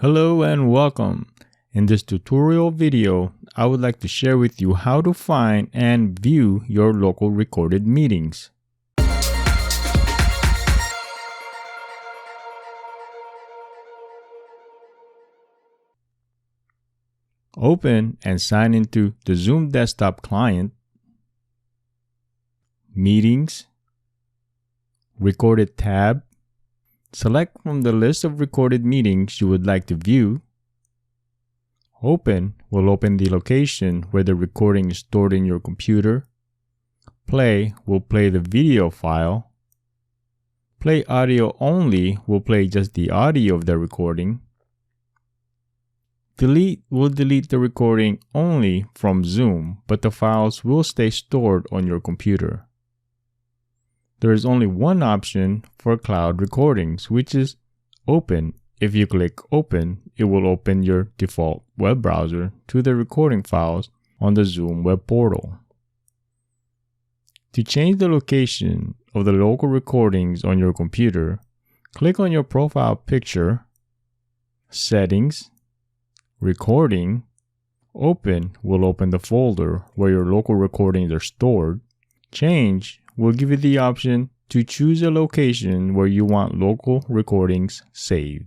Hello and welcome. In this tutorial video, I would like to share with you how to find and view your local recorded meetings. Open and sign into the Zoom desktop client, Meetings, Recorded tab. Select from the list of recorded meetings you would like to view. Open will open the location where the recording is stored in your computer. Play will play the video file. Play audio only will play just the audio of the recording. Delete will delete the recording only from Zoom, but the files will stay stored on your computer. There is only one option for cloud recordings, which is Open. If you click Open, it will open your default web browser to the recording files on the Zoom web portal. To change the location of the local recordings on your computer, click on your profile picture, Settings, Recording. Open will open the folder where your local recordings are stored. Change will give you the option to choose a location where you want local recordings saved.